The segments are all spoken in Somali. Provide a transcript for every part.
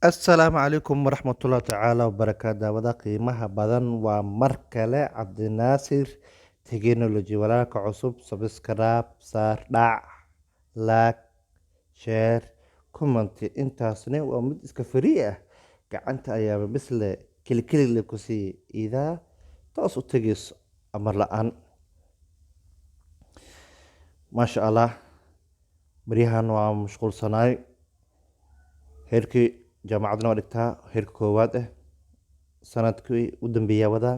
Assalaamu calaykum waraxmatullaahi tacaala wabarakaatu daawada qiimaha badan waa mar kale cabdinaasir technology walaalka cusub subscribe saar dhac like share comment intaasna waa mid iska free ah gacanta ayaaba bisle kilikili le ku sii idaa toos u tegayso amar la-aan maasha allah baryahan waa mashquulsanaay heerkii jaamacadna waa dhigtaa heerka koowaad ah sanadkii u dambeeyaa wadaa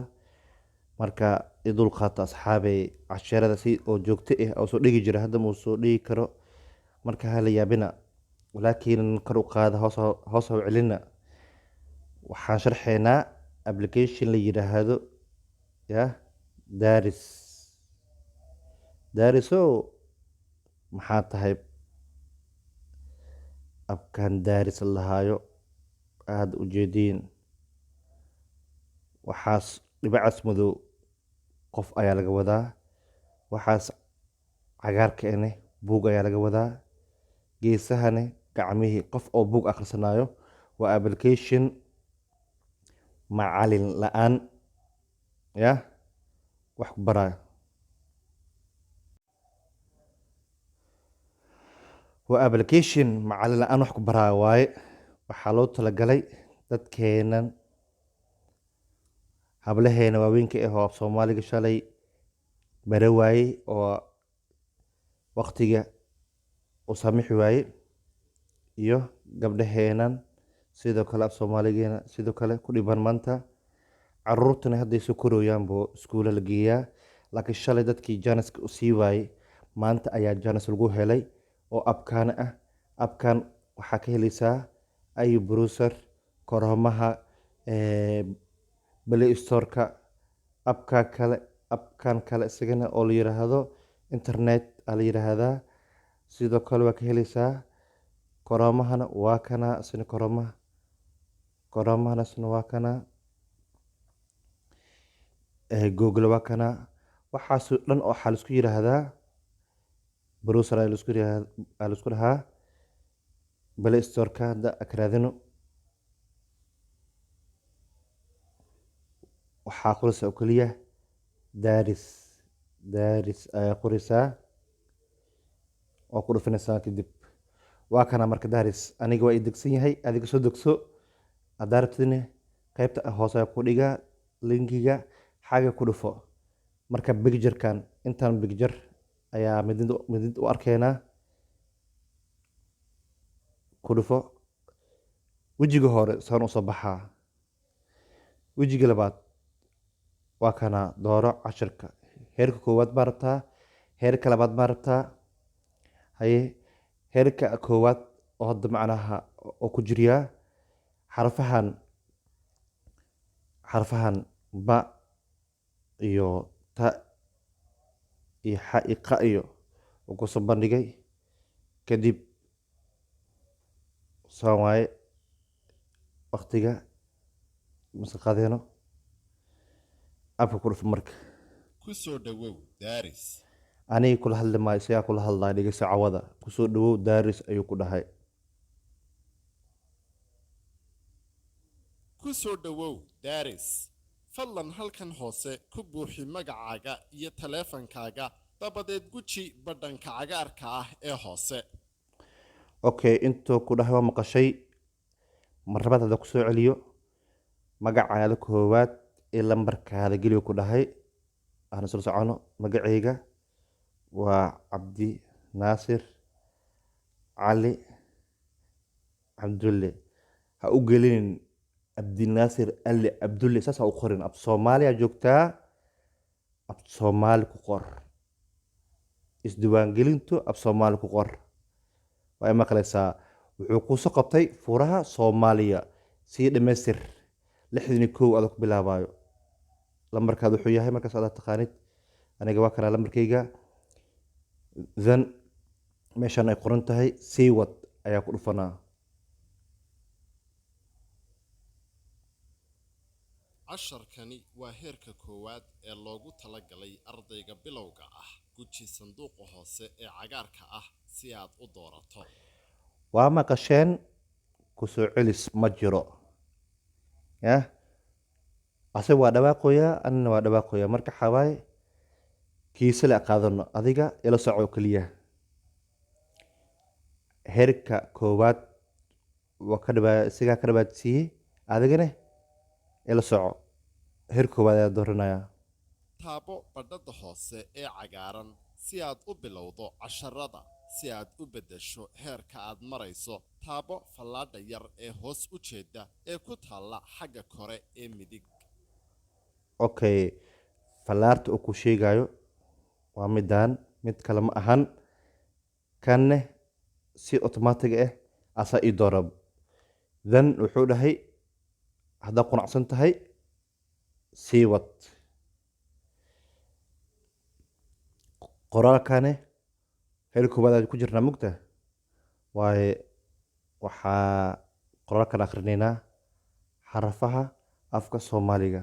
marka i dul qaata asxaabay casharada si oo joogto ah oo soo dhigi jira hadda muu soo dhigi karo marka hala yaabina laakiin kor u qaada hoos ha u celina waxaan sharxaynaa application la yidhaahdo ya daariso maxaa tahay abkan daaris lahaayo aada ujeediin waxaas dhibacas madow qof ayaa laga wadaa waxaas cagaarka ane buug ayaa laga wadaa geesahane gacmihii qof oo buug akhrisanayo waa application macalin la-aan ya wax ku baraayo waa application macalin la-aan wax ku baraayo waaye waxaa loo talagalay dadkeenan hablaheena waaweynka ah oo af soomaaliga shalay bare waaye oo waqtiga u saamixi waaye iyo gabdhaheenan sidoo kale af soomaaligeena sidoo kale ku dhiban maanta caruurtana hadday soo korooyaanbo iskuulla la geeyaa laakiin shalay dadkii janiska u sii waayey maanta ayaa janis lagu helay oo abkaan ah abkan waxaa ka helaysaa ayu browser koroomaha play storeka abkan kale isagana oo la yiraahdo internet aa la yiraahdaa sidoo kale waa ka helaysaa koroomahana waa kana isna koroomahana isna waa kana google waa kana waxaasoo dhan oo waxaa laisku yiraahdaa browser aa laisku dhahaa play storeka hadda akraadino waxaa qoraysaa oo keliya daaris ayaa qoraysaa oo ku dhufinaysaa kadib waa kana marka daaris aniga waa i degsan yahay adiga soo degso haddaa rabtidna qaybta hoose ayaa ku dhigaa linkiga xaga ku dhufo marka bigjarkan intaan bigjar ayaa midid u arkeynaa ku dhufo wejiga hore saan usoo baxaa wejiga labaad waa kana dooro cashirka heerka koowaad baa rabtaa heerka labaad baa rabtaa haye heerka koowaad oo hadda macnaha oo ku jiriyaa xarfahan ba iyo ta iyo xa iyo qa iyo uu kusoo bandhigay kadib saan waaye waqtiga mase qadeeno abka ku dhufo marka kusoo dhawow daaris aniga kula hadli maayo isagaa kula hadlaya dhegeyso cawada kusoo dhawow daaris ayuu ku dhahay kusoo dhawow daaris fadlan halkan hoose ku buuxi magacaaga iyo taleefankaaga dabadeed guji badhanka cagaarka ah ee hoose okay intuu ku dhahay waa maqashay marlabaad hadda kusoo celiyo magacaada koowaad ee lambarkaada geliyo ku dhahay aan isla socono magacayga waa cabdi naasir cali cabdulle ha u gelinin cabdinaasir ali cabdulle saas ha u qorin ab soomaaliya joogtaa ab soomaali ku qor isdiiwaangelintu ab soomaali ku qor waa maqlaysaa wuxuu kuusoo qabtay furaha soomaaliya sii dhamaystir 61 adag ku bilaabayo lambarkaad wuxuu yahay markaas adaa taqaanid aniga waa kana lambarkayga then meeshan ay qoran tahay sii wad ayaa ku dhufanaa casharkani waa heerka koowaad ee loogu talagalay ardayga bilowga ah guji sanduuqa hoose ee cagaarka ah si aad u doorato waa maqasheen kusoo celis ma jiro. Ya, ase waa dhawaaqoyaa, anina waa dhawaaqoyaa. Marka xawaaye kiise la qaadano, adiga ila soco keliya. Heerka koowaad waa isagaa ka dhawaadsiiyey, adigana ila soco. Heerka koowaad ayaa dooranaya. taabo badhada hoose ee cagaaran si aad u bilowdo casharada. Si aad u beddesho heerka aad marayso, taabo fallaadha yar ee hoos u jeeda ee ku taalla xagga kore ee midig. Okay, fallaarta uu ku sheegayo waa midaan, mid kale ma ahan. Kanne si automatic ah asaa ii doorab. Then wuxuu dhahay haddaad qanacsan tahay sii wad. Qoraalkane heerka koowaad aad ku jirnaa mugta waaye waxaa qoraalkan akrinaynaa xarafaha afka Soomaaliga.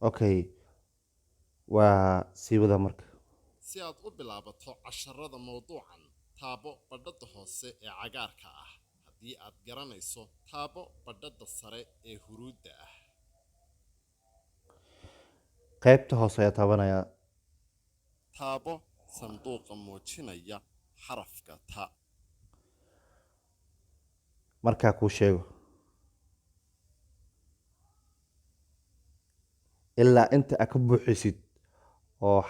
Okay, waa sii wada marka. Si aad u bilaabato casharada mawduucan, taabo badhada hoose ee cagaarka ah. Haddii aad garanayso, taabo badhada sare ee huruudda ah. Qaybta hoose ayaa taabanayaa. taabo sanduuqa muujinaya xarafka ta. Markaa kuu sheego ilaa inta aad ka buuxisid oo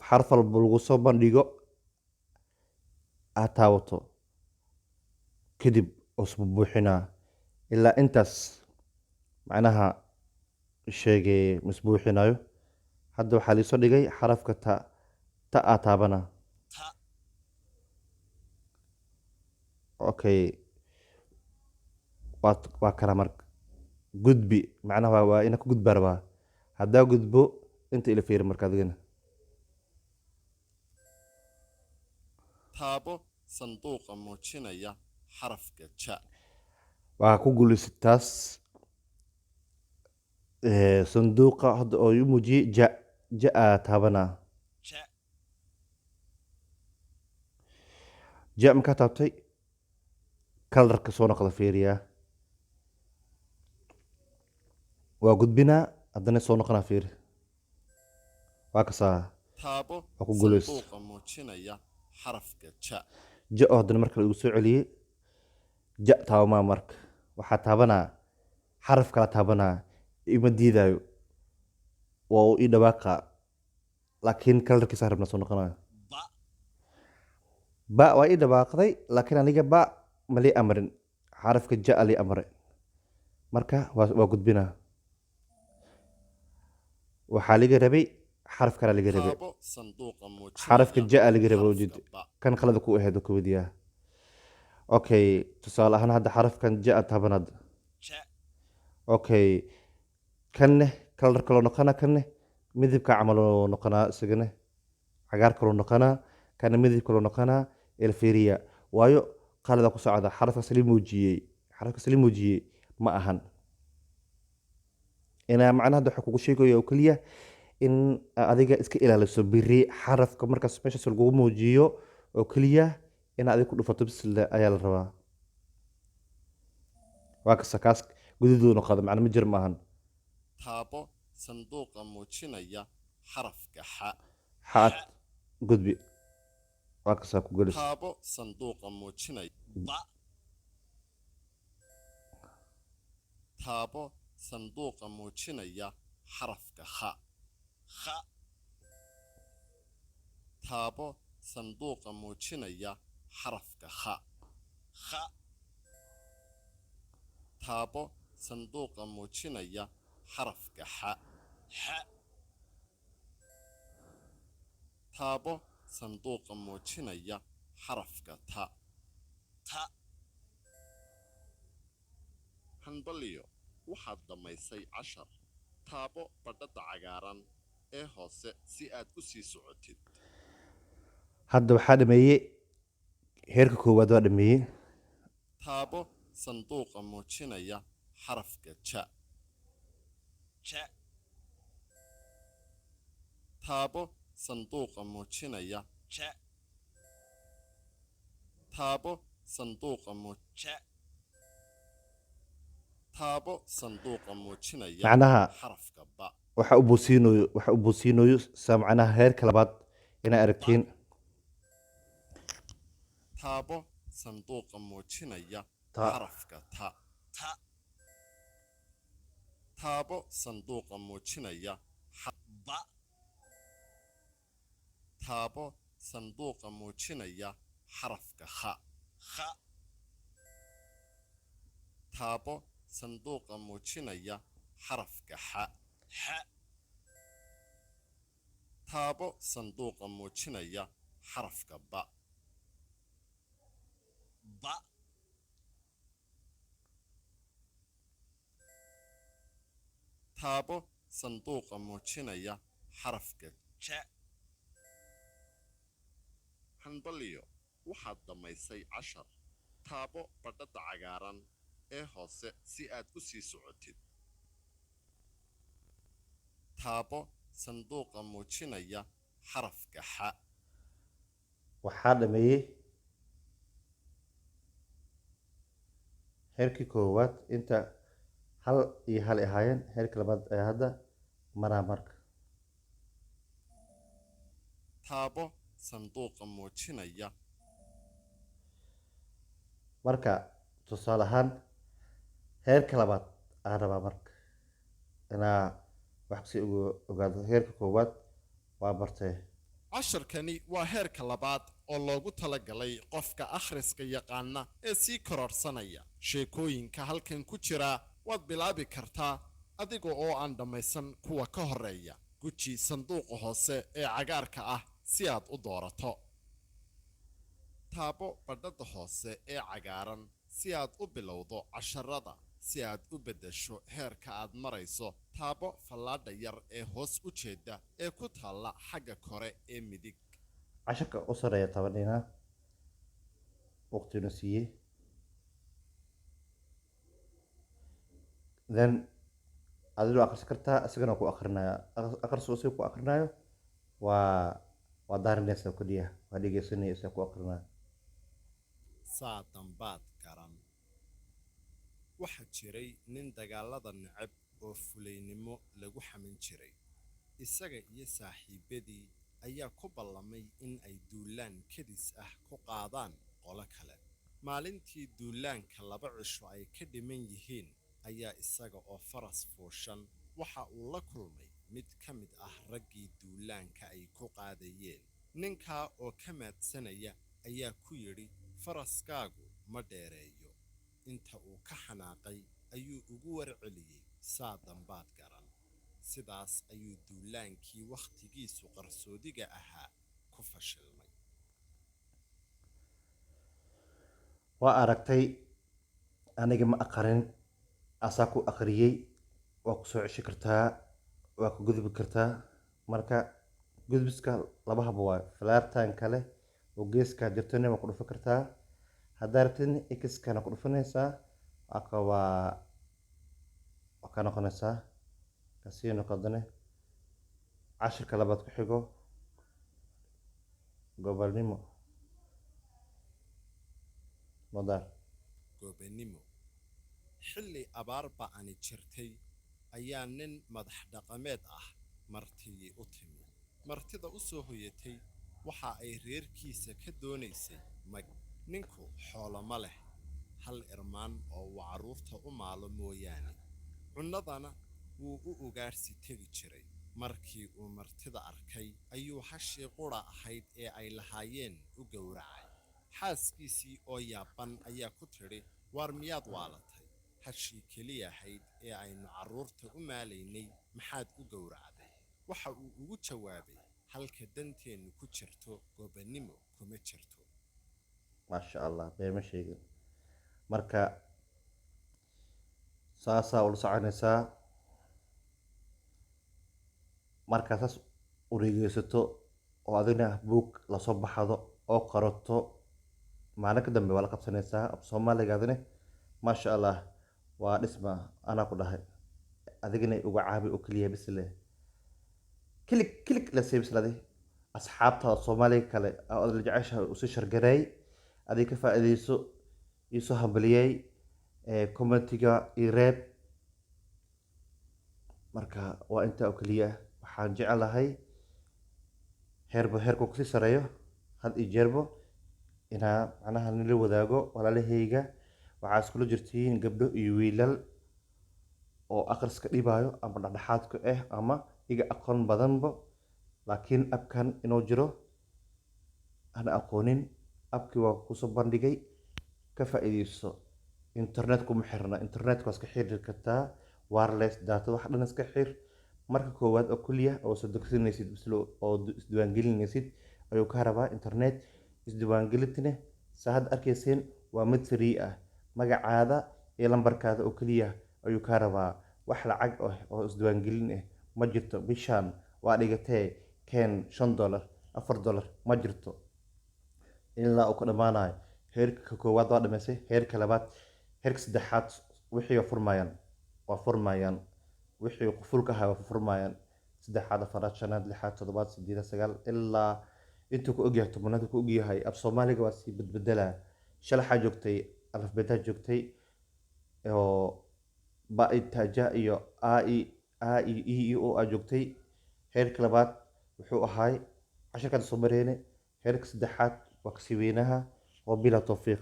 xaraf walba lagu soo bandhigo aad taabato kadib usbu buuxinaa ilaa intaas macnaha sheegay misbuuxinayo. Hadda waxaa liisoo dhigay xarafka ta aad taabana. Okay, waa kana marka gudbi macnaha waa ina ku gudbaa rabaa. haddaa gudbo inta ila fiiri marka adigana. taabo sanduuqa muujinaya xarafka ja. waxaa ku guulaysid taas sanduuqa hadda oo ii muujiyey ja aa taabanaa. ja markaa taabtay kalarka soo noqda fiiriyaa, waa gudbinaa haddana soo noqonaa fiiri, waa kasaa taabo waa ku guulays. sanduuqa muujinaya xarafka ja. ja oo haddana marka lagu soo celiyey ja taabamaa marka waxaa taabanaa xaraf kala taabanaa ima diidaayo waa uu ii dhawaaqa laakiin kalarkiisa rabna soo noqonayo. ba waa ii dhawaaqday laakiin aniga ba malii amrin, xarafka ja alii amre marka waa gudbinaa. waxaa liga rabay xaraf kale liga rabay, taabo sanduuqa muujinaya xarafka ja liga rabay wajid xarafka ba. kan qalada ku ahayd oo ka wadiyaa. Okay, tusaale ahaan hadda xarafkan ja taabanad. Okay, kanne kalar kaloo noqonaa, kanne midabka camal oo noqonaa, isagana cagaar kaloo noqonaa, kanne midab kaloo noqonaa. elferiya waayo qalada ku socda xarafka sali muujiyey ma ahan. inaa macnaha hadda waxa kugu sheegayo oo keliya in adiga iska ilaaliso biri xarafka markaas meeshaas lagugu muujiyo oo keliya in adiga ku dhufato bis ayaa la rabaa. waa kasa kaas gududu noqda macna ma jir maahan. taabo sanduuqa muujinaya xarafka xa. xaad gudbi waa kasaa ku gelis. taabo sanduuqa muujinaya ba. taabo sanduuqa muujinaya xarafka xa. taabo sanduuqa muujinaya xarafka xa. taabo sanduuqa muujinaya xarafka xa. taabo sanduuqa muujinaya xarafka ta. hanbaliyo waxaad dhammaysay cashar. taabo badhada cagaaran ee hoose si aad u sii socotid. hadda waxaa dhameeyey heerka koowaad waa dhameeyey. taabo sanduuqa muujinaya xarafka ja. taabo sanduuqa muujinaya taabo sanduuqa taabo sanduuqa muujinaya macnaha xarafka ba waxa u buusiinayo saa macnaha heerka labaad inay aragtiin taabo sanduuqa muujinaya ta xarafka ta taabo sanduuqa muujinaya ba taabo sanduuqa muujinaya xarafka kha taabo sanduuqa muujinaya xarafka xa taabo sanduuqa muujinaya xarafka ba taabo sanduuqa muujinaya xarafka ja hanbaliyo waxaad dhammaysay cashar taabo badhada cagaaran ee hoose si aad u sii socotid taabo sanduuqa muujinaya xarafka xa waxaa dhameeyey heerkii koowaad inta hal iyo hal ay ahaayeen heerka labaad ayaa hadda maraa marka taabo sanduuqa muujinaya marka tusaale ahaan heerka labaad aan rabaa marka inaa wax kasii ogaado heerka koowaad waa bartee casharkani waa heerka labaad oo loogu talagalay qofka akhriska yaqaana ee sii kororsanaya sheekooyinka halkan ku jira waad bilaabi kartaa adiga oo aan dhammaysan kuwa ka horeeya guji sanduuqa hoose ee cagaarka ah si aad u doorato taabo badhada hoose ee cagaaran si aad u bilowdo casharada si aad u beddesho heerka aad marayso taabo fallaadha yar ee hoos u jeeda ee ku taalla xagga kore ee midig casharka u sareeya tabanina waqtiguna siiyey then adigu akhrisan kartaa isagana ku akrinaya akhrisu isaga ku akrinayo waa daarinaysa keliya waa dhegeysanaya isaga ku akrinayo saa dambaad garan waxaa jiray nin dagaalada necab oo fulaynimo lagu xamin jiray isaga iyo saaxiibadii ayaa ku ballamay in ay duulaan kadis ah ku qaadaan qolo kale maalintii duulaanka 2 cisho ay ka dhiman yihiin ayaa isaga oo faras fuushan waxa uu la kulmay mid ka mid ah raggii duulaanka ay ku qaadayeen ninkaa oo ka maadsanaya ayaa ku yidhi faraskaagu ma dheereeyo inta uu ka xanaaqay ayuu ugu warceliyey saa dambaad garan sidaas ayuu duulaankii wakhtigiisu qarsoodiga ahaa ku fashilmay waa aragtay aniga ma aqrin asaa ku akhriyey waa ku soo ceshi kartaa waa ku gudbi kartaa marka gudbiska laba haba waayo falaartan kale oo geeskaa jirtana waa ku dhufan kartaa haddaa rabtidna x-kana ku dhufanaysaa waa ka noqonaysaa kasii noqodane cashirka labaad ku xigo gobolnimo madaar goobannimo xilli abaar ba'ani jirtay ayaa nin madax dhaqameed ah martii u timi martida u soo hoyatay waxa ay reerkiisa ka doonaysay mag ninku xoolo ma leh hal irmaan oo uu carruurta u maalo mooyaane cunnadana wuu u ugaarsi tegi jiray markii uu martida arkay ayuu hashii qura ahayd ee ay lahaayeen u gowracay xaaskiisii oo yaaban ayaa ku tidhi waar miyaad waalatay hashii keliya ahayd ee aynu carruurta u maalaynay maxaad u gowracday waxa uu ugu jawaabay halka danteennu ku jirto goobannimo kuma jirto maasha allah beema sheegin marka saasaa ula soconaysaa markaa saas ureegeysato oo adigna buug lasoo baxdo oo qaroto maalin ka dambe waa la qabsanaysaa af soomaaligaadina maasha allah waa dhisma anaa ku dhahay adigana uga caabi oo keliya bis leh kilig la seebslade asxaabtaada soomaaliga kale oo aad la jeceshahay usii shargareey adig ka faa'iidayso iisoo hambaliyey commentiga iyo reeb. Marka waa intaa oo keliya. Waxaan jecelahay heerba heerku kasii sareeyo had iyo jeerbo inaa macnaha nila wadaago walaalahayga. Waxaa iskula jirtiin gabdho iyo wiilal oo akhriska dhibaayo ama dhexdhexaadka ah ama iga aqoon badanba, laakiin abkan inuu jiro ana aqoonin. Abkii waa kusoo bandhigay, ka faa'iideyso. Internet kuma xirna, internet waa iska xiri kartaa wireless data wax dhan iska xir. Marka koowaad oo keliya oo soo degsanaysid oo isdiiwaangelinaysid ayuu ka rabaa internet. Isdiiwaangelintana saad arkayseen waa mid free ah. Magacaada iyo lambarkaada oo keliya ayuu ka rabaa. Wax lacag ah oo isdiiwaangelin ah ma jirto. Bishaan waa dhigatee keen $5 $4 ma jirto ilaa uu ka dhamaanayo. Heerka koowaad waa dhameysay, heerka labaad, heerka saddexaad wixii waa furmayaan wixii qufulka ahaa waa furmayaan. Saddexaad, afaraad, shanaad, lixaad, toddobaad, siddeed, sagaal ilaa intuu ku ogyahay tobnaad ku ogyahay. Af Soomaaliga waa sii badbedelaa. Shalaxa joogtay alfabeta joogtay oo ba taja iyo a i o a joogtay. Heerka labaad wuxuu ahaay casharkan soo mareyne. Heerka saddexaad waa kasii weynaha. Waa bila tawfiiq.